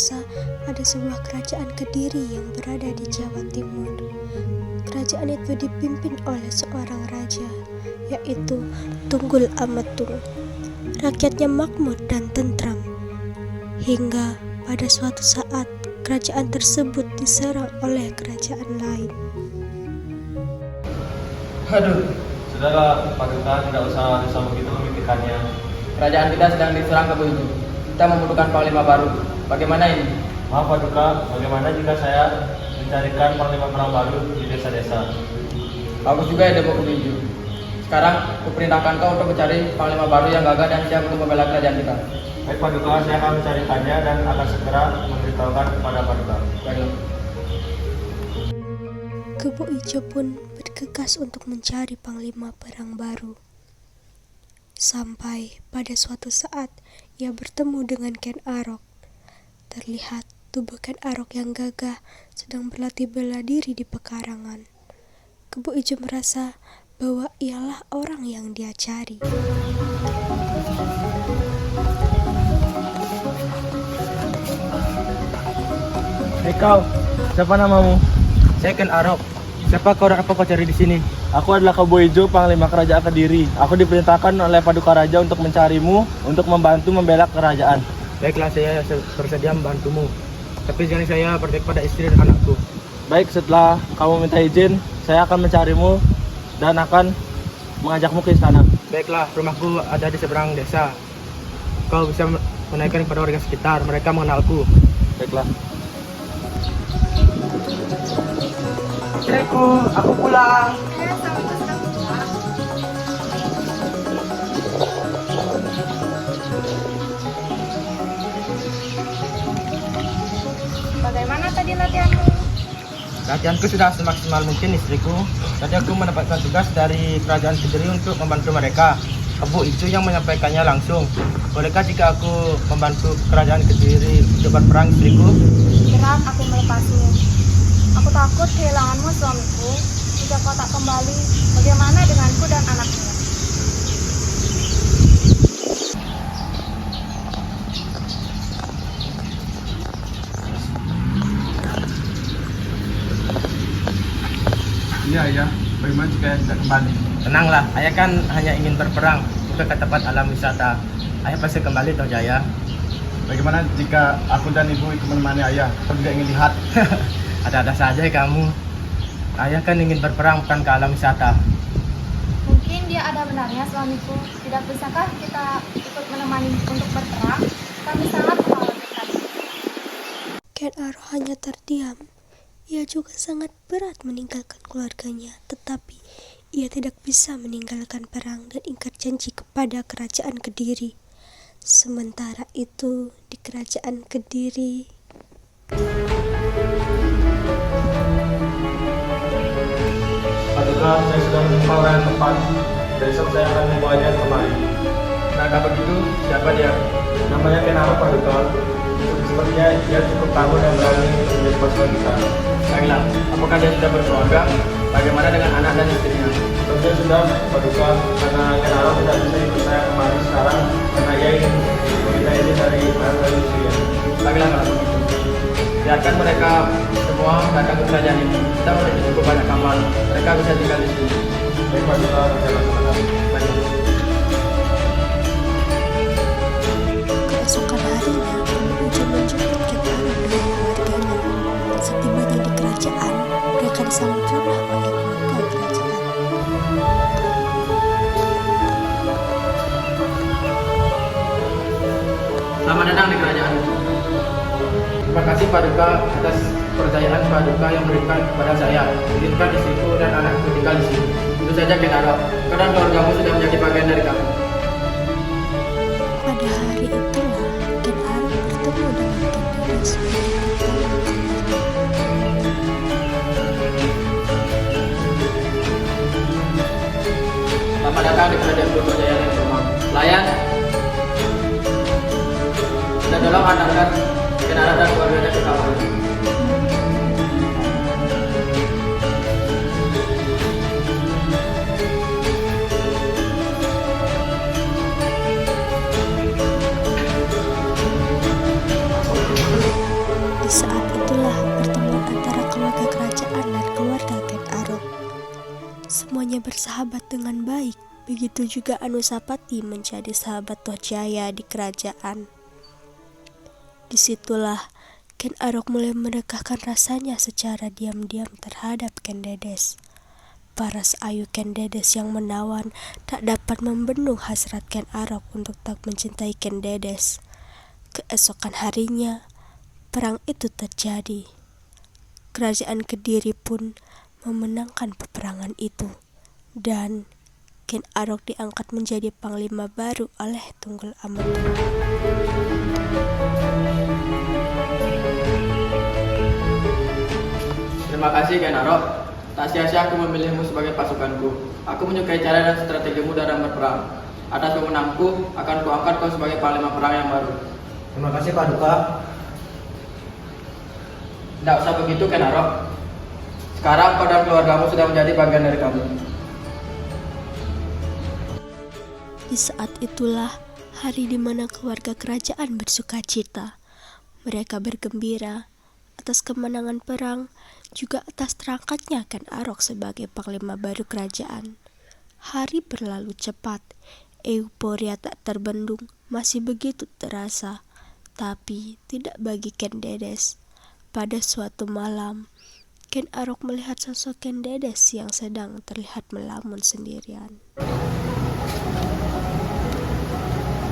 merasa ada sebuah kerajaan Kediri yang berada di Jawa Timur. Kerajaan itu dipimpin oleh seorang raja, yaitu Tunggul Ametung. Rakyatnya makmur dan tentram, hingga pada suatu saat kerajaan tersebut diserang oleh kerajaan lain. Aduh, sudahlah Pak Duka, tidak usah begitu memikirkannya. Kerajaan kita sedang diserang ke Buju. Kita membutuhkan panglima baru. Bagaimana ini? Maaf Pak Duka, bagaimana jika saya mencarikan panglima perang baru di desa-desa? Bagus juga ide ke Buju. Sekarang kuperintahkan kau untuk mencari panglima baru yang gagah dan siap untuk membela kerajaan kita. Baik Pak Duka, saya akan mencarikannya dan akan segera memberitahukan kepada Pak Duka. Baiklah. Kebo Ijo pun bergegas untuk mencari panglima perang baru. Sampai pada suatu saat ia bertemu dengan Ken Arok. Terlihat tubuh Ken Arok yang gagah sedang berlatih bela diri di pekarangan. Kebo Ijo merasa bahwa ialah orang yang dia cari. Hei kau, siapa namamu? Saya Ken Arok. Siapa kau dan apa kau cari di sini? Aku adalah Kebo Ijo, Panglima Kerajaan Kediri. Aku diperintahkan oleh Paduka Raja untuk mencarimu, untuk membantu membela kerajaan. Baiklah, saya bersedia membantumu. Tapi jangan saya bertek pada istri dan anakku. Baik, setelah kamu minta izin, saya akan mencarimu dan akan mengajakmu ke istana. Baiklah, rumahku ada di seberang desa. Kau bisa menaikkan kepada warga sekitar, mereka mengenalku. Baiklah. Istriku, aku pulang. Bagaimana tadi latihanmu? Latihanku sudah semaksimal mungkin, istriku. Tadi aku mendapatkan tugas dari kerajaan Kediri untuk membantu mereka. Kebo Ijo yang menyampaikannya langsung. Bolehkah jika aku membantu kerajaan Kediri untuk berperang, istriku? Berat aku melepasmu. Aku takut kehilanganmu, suamiku. Jika kau tak kembali, bagaimana denganku dan anaknya? Iya, iya. Bagaimana jika saya tidak kembali? Tenanglah, ayah kan hanya ingin berperang, bukan ke tempat alam wisata. Ayah pasti kembali, toh Jaya. Bagaimana jika aku dan ibu ikut menemani ayah? Aku juga ingin lihat. Ada-ada saja kamu. Ayah kan ingin berperang, bukan ke alam wisata. Mungkin dia ada benarnya, suamiku. Tidak bisakah kita ikut menemani untuk berperang? Kami sangat mengkhawatirkan. Ken Arok hanya terdiam. Ia juga sangat berat meninggalkan keluarganya, tetapi ia tidak bisa meninggalkan perang dan ingkar janji kepada kerajaan Kediri. Sementara itu di kerajaan Kediri, Paduka, saya sudah menjumpai orang yang tepat. Besok saya akan membawanya kemari. Nah, kalau begitu, siapa dia? Namanya Ken Arok, Paduka. Sepertinya dia cukup tangguh dan berani menjadi pasukan kita. Baiklah, apakah dia sudah berkeluarga? Bagaimana dengan anak dan istrinya? Tentunya sudah, Paduka, karena Ken Arok tidak bisa ikut saya kemari sekarang karena ia ingin meminta izin dari anak dan istrinya. Baiklah, kalau begitu. Biarkan mereka semua datang ke kerajaan ini. Kita memiliki cukup banyak kamar. Mereka bisa tinggal di sini. Baik, Paduka, saya laksanakan. Baik. keesokan harinya Kebo Ijo menjemput Ken Arok dengan keluarganya. Setibanya di kerajaan, mereka disambut ramah oleh keluarga kerajaan. Selamat datang di kerajaan. Terima kasih Paduka atas kepercayaan Paduka yang memberikan kepada saya. Izinkan istriku dan anakku tinggal di sini. Tentu saja Ken Arok. Kadang keluargamu sudah menjadi bagian dari kami. Pada hari itulah Ken Arok bertemu dengan Ken Dimas. Selamat datang di kerajaan Putrajaya yang rumah. Layan. Dan tolong antarkan Ken Arok dan keluarganya ke kamar. Di saat itulah pertemuan antara keluarga kerajaan dan keluarga Ken Arok. Semuanya bersahabat dengan baik. Begitu juga Anusapati menjadi sahabat Tohjaya di kerajaan. Disitulah Ken Arok mulai merekahkan rasanya secara diam-diam terhadap Ken Dedes. Paras ayu Ken Dedes yang menawan tak dapat membendung hasrat Ken Arok untuk tak mencintai Ken Dedes. Keesokan harinya, perang itu terjadi. Kerajaan Kediri pun memenangkan peperangan itu. Dan Ken Arok diangkat menjadi panglima baru oleh Tunggul Ametung. Terima kasih Ken Arok. Tak sia-sia aku memilihmu sebagai pasukanku. Aku menyukai cara dan strategimu dalam berperang. Atas pemenangku, akan kuangkat kau sebagai panglima perang yang baru. Terima kasih Paduka. Tidak usah begitu Ken Arok. Sekarang kau dan keluargamu sudah menjadi bagian dari kami. Di saat itulah hari di mana keluarga kerajaan bersukacita. Mereka bergembira atas kemenangan perang, juga atas terangkatnya Ken Arok sebagai panglima baru kerajaan. Hari berlalu cepat, euforia tak terbendung masih begitu terasa, tapi tidak bagi Ken Dedes. Pada suatu malam, Ken Arok melihat sosok Ken Dedes yang sedang terlihat melamun sendirian.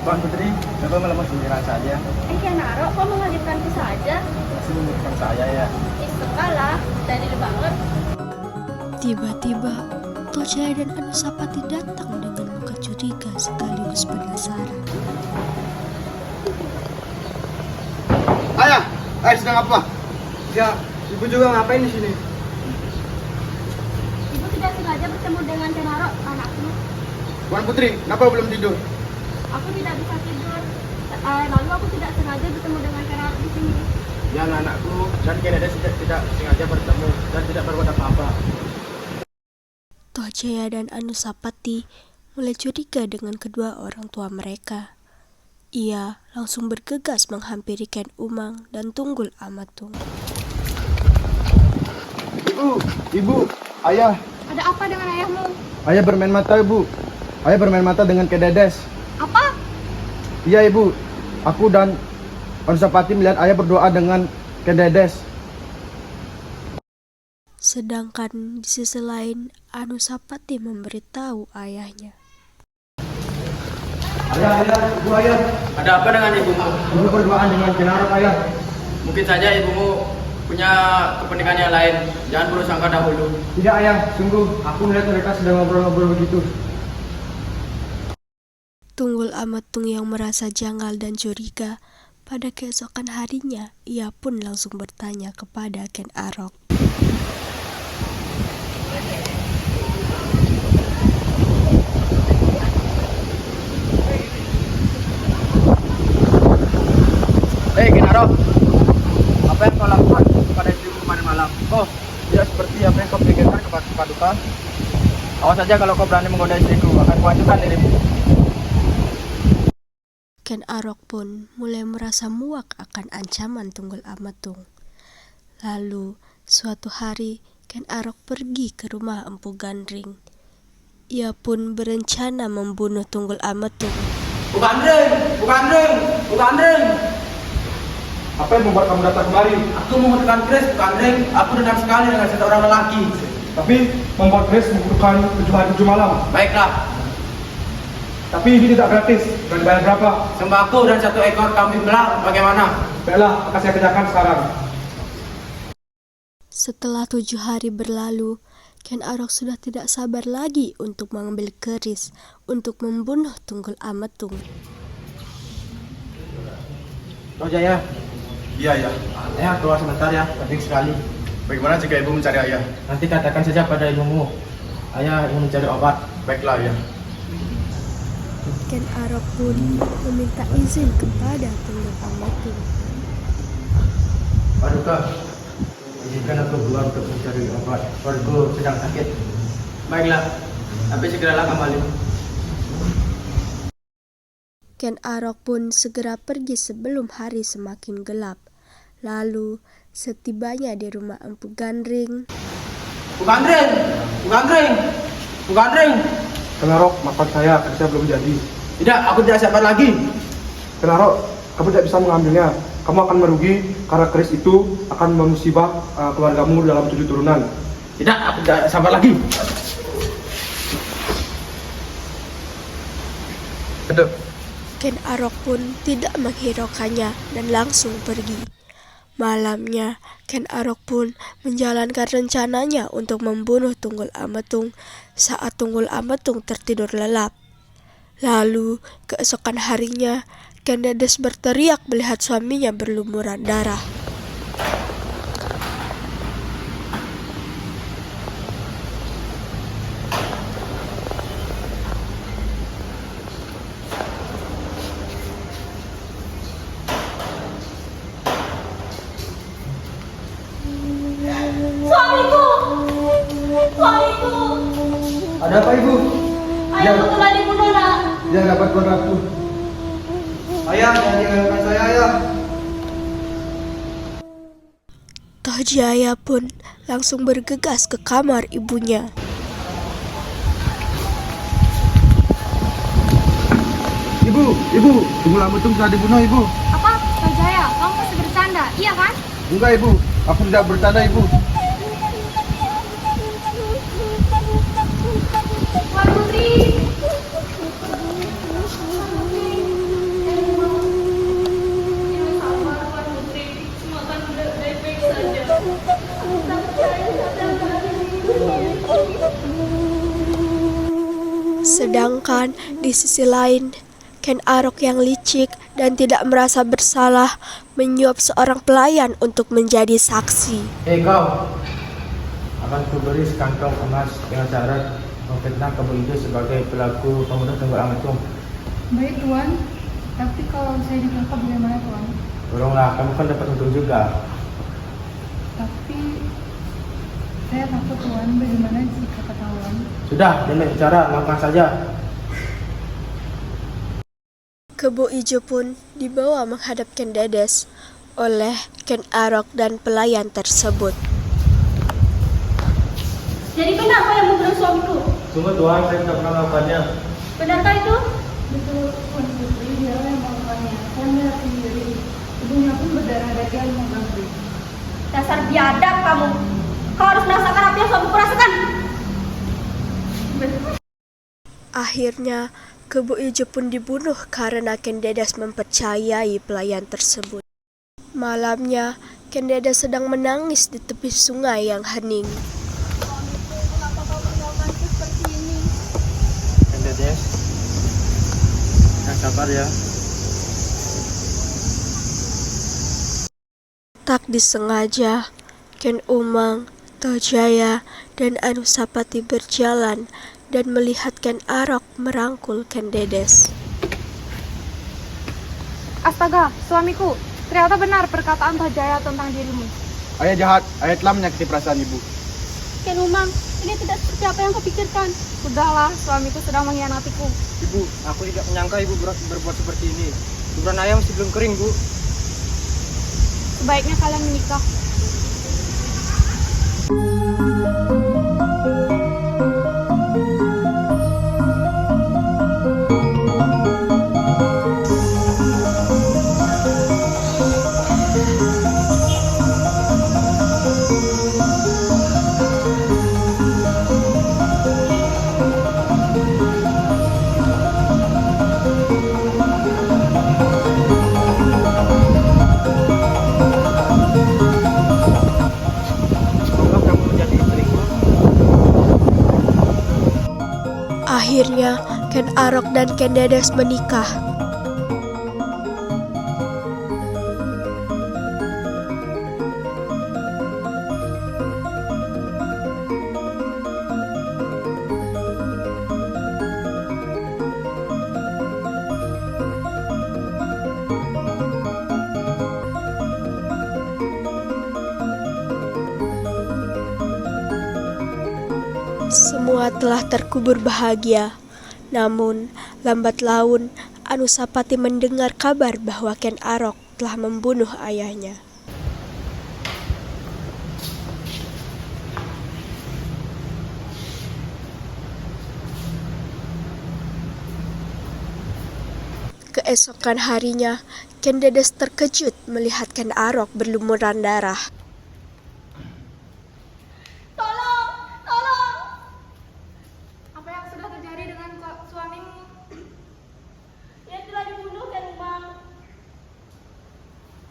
Tuan Putri, coba melamun sendirian saja. Ken Arok, kok menghadirkanku saja? Masih memikirkan saya ya. Istiqalah, dari banget. Tiba-tiba, Tohjaya dan Anusapati datang dengan muka curiga sekaligus penasaran. Ayah sedang apa? Ya, ibu juga ngapain di sini? Ibu tidak sengaja bertemu dengan Ken Arok, anakku. Tuan Putri, kenapa belum tidur? Aku tidak bisa tidur. Lalu aku tidak sengaja bertemu dengan Ken Arok di sini. Ya anakku, dan Ken Dedes tidak sengaja bertemu dan tidak berbuat apa-apa. Tohjaya dan Anusapati mulai curiga dengan kedua orang tua mereka. Ia langsung bergegas menghampiri Ken Umang dan Tunggul Ametung. Ibu, ayah. Ada apa dengan ayahmu? Ayah bermain mata, Ibu. Ayah bermain mata dengan Ken Dedes. Apa? Iya, Ibu. Aku dan Anusapati melihat ayah berdoa dengan Ken Dedes. Sedangkan di sisi lain, Anusapati memberitahu ayahnya. Ayah. Ada apa dengan ibumu? Ibu berduaan dengan Ken Arok, ayah. Mungkin saja ibumu punya kepentingan yang lain. Jangan perlu sangka dahulu. Tidak, ayah. Sungguh, aku melihat mereka sedang ngobrol-ngobrol begitu. Tunggul Ametung yang merasa janggal dan curiga, pada keesokan harinya, ia pun langsung bertanya kepada Ken Arok. Ken Arok, apa yang kau lakukan pada istrimu kemarin malam? Oh, tidak seperti apa yang kau pikirkan kepada Paduka. Awas saja kalau kau berani menggoda istriku, akan kuhancurkan dirimu. Ken Arok pun mulai merasa muak akan ancaman Tunggul Ametung. Lalu, suatu hari, Ken Arok pergi ke rumah Empu Gandring. Ia pun berencana membunuh Tunggul Ametung. Bu Gandring! Apa yang membuat kamu datang kemari? Aku membutuhkan Kris, Bu Gandring. Aku dendam sekali dengan seorang lelaki. Tapi membuat Kris membutuhkan 7 hari 7 malam. Baiklah, Tapi ini tidak gratis. Dan bayar berapa? sembako dan 1 ekor kambing belang, bagaimana? Baiklah, akan saya kerjakan sekarang. Setelah 7 hari berlalu, Ken Arok sudah tidak sabar lagi untuk mengambil keris untuk membunuh Tunggul Ametung. Tohjaya, Iya. ayah keluar sebentar ya, penting sekali. Bagaimana jika ibu mencari ayah? Nanti katakan saja pada ibumu, ayah ingin mencari obat. Baiklah, ayah. Ken Arok pun meminta izin kepada Tunggul Ametung. Paduka, izinkan aku keluar untuk mencari obat. Keluarga sedang sakit. Baiklah, tapi segeralah kembali. Ken Arok pun segera pergi sebelum hari semakin gelap. Lalu, setibanya di rumah Empu Gandring, Bugandring, Bugandring, Bugandring. Kenarok, maafkan saya, kerja belum jadi. Tidak, aku tidak sabar lagi. Kenarok, kamu tidak bisa mengambilnya. Kamu akan merugi karena keris itu akan memusibah keluargamu dalam 7 turunan. Tidak, aku tidak sabar lagi. Aduh. Ken Arok pun tidak menghiraukannya dan langsung pergi. Malamnya, Ken Arok pun menjalankan rencananya untuk membunuh Tunggul Ametung saat Tunggul Ametung tertidur lelap. Lalu, keesokan harinya, Ken Dedes berteriak melihat suaminya berlumuran darah. Suamiku! Suamiku! Ada apa, Ibu? Ayahku telah dibunuh, Nak. Dia dapat ratu. Ayah, jangan tinggalkan saya, ayah. Toh Jaya pun langsung bergegas ke kamar ibunya. Ibu, Tunggul Ametung telah dibunuh, Ibu. Apa? Kak Jaya, kamu masih bercanda, iya kan? Enggak, Ibu. Aku tidak bercanda, Ibu. Tuan Putri! Sedangkan di sisi lain, Ken Arok yang licik dan tidak merasa bersalah menyuap seorang pelayan untuk menjadi saksi. Hei kau, akan kuberi sekantong emas dengan syarat memfitnah Kebu Ijo sebagai pelaku pembunuh Tunggul Ametung. Baik, Tuan. Tapi kalau saya ditangkap bagaimana, Tuan? Tolonglah, kamu kan dapat untung juga. Tapi saya takut, Tuan. Bagaimana jika ketahuan? Sudah, jangan bicara, maafkan saja. Kebu Ijo pun dibawa menghadap Ken Dedes oleh Ken Arok dan pelayan tersebut. Jadi benar kau yang membunuh suamiku? Sungguh, Tuhan, saya tidak pernah melakukannya. Benarkah itu? Betul, Tuan Putri. Dia yang melakukannya. Saya melihat sendiri. Ibunya pun berdarah daging mengganggu. Dasar biadab kamu. Kau harus merasakan apa yang suamiku rasakan. Akhirnya, Kebu Ijo pun dibunuh karena Ken Dedes mempercayai pelayan tersebut. Malamnya, Ken Dedes sedang menangis di tepi sungai yang hening. Kenapa kau meninggalkanku seperti ini? Ken Dedes, yang sabar ya. Tak disengaja, Ken Umang, Toh Jaya, dan Anusapati berjalan dan melihat Ken Arok merangkul Ken Dedes. Astaga, suamiku. Ternyata benar perkataan Toh Jaya tentang dirimu. Ayah jahat, ayah telah menyakiti perasaan Ibu. Ken Umang, ini tidak seperti apa yang kau pikirkan. Sudahlah, suamiku sedang mengkhianatiku. Ibu, aku tidak menyangka ibu berbuat seperti ini. Kuburan ayah masih belum kering, Bu. Sebaiknya kalian menikah. Semoga kamu menjadi istriku. Akhirnya, Ken Arok dan Ken Dedes menikah. Semua telah terkubur bahagia. Namun, lambat laun Anusapati mendengar kabar bahwa Ken Arok telah membunuh ayahnya. Keesokan harinya, Ken Dedes terkejut melihat Ken Arok berlumuran darah. Tolong, tolong. Apa yang sudah terjadi dengan suamimu? Ia telah dibunuh, Ken Umang.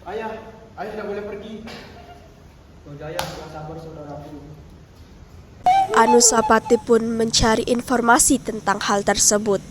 Ayah tidak boleh pergi. Toh Jaya, sabar saudaraku. Anusapati pun mencari informasi tentang hal tersebut.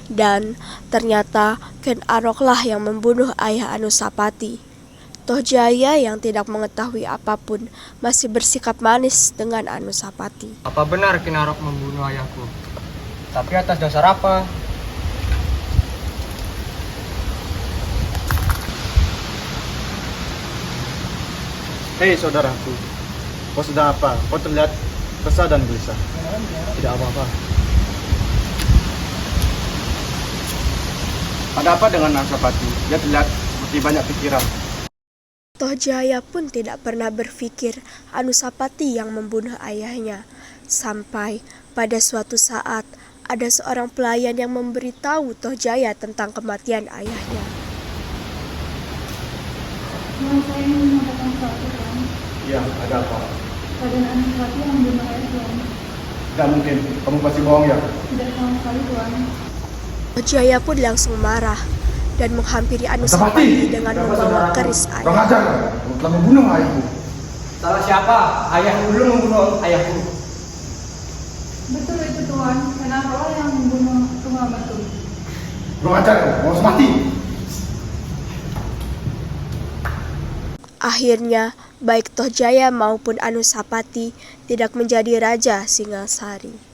Dan ternyata Ken Aroklah yang membunuh ayah Anusapati. Toh Jaya yang tidak mengetahui apapun masih bersikap manis dengan Anusapati. Apa benar Ken Arok membunuh ayahku? Tapi atas dasar apa? Hei saudaraku, kau sedang apa? Kau terlihat resah dan gelisah. Tidak apa-apa. Ada apa dengan Anusapati? Dia terlihat seperti banyak pikiran. Toh Jaya pun tidak pernah berpikir Anusapati yang membunuh ayahnya. Sampai pada suatu saat ada seorang pelayan yang memberitahu Toh Jaya tentang kematian ayahnya. Tuan, saya ingin menyampaikan sesuatu, Tuan. Iya, ada apa? Raden Anusapati yang membunuh ayah Tuan. Tidak mungkin, kamu pasti bohong ya? Tidak sama sekali, Tuan. Toh Jaya pun langsung marah dan menghampiri Anusapati dengan membawa keris Kurang ayah. ajar, kamu telah membunuh ayahku. Salah siapa? Ayahku dulu membunuh ayahku. Betul itu, Tuan. Kenapa lo yang membunuh Tunggal Batu? Kurang ajar, kamu harus mati. Akhirnya, baik Toh Jaya maupun Anusapati tidak menjadi raja Singasari.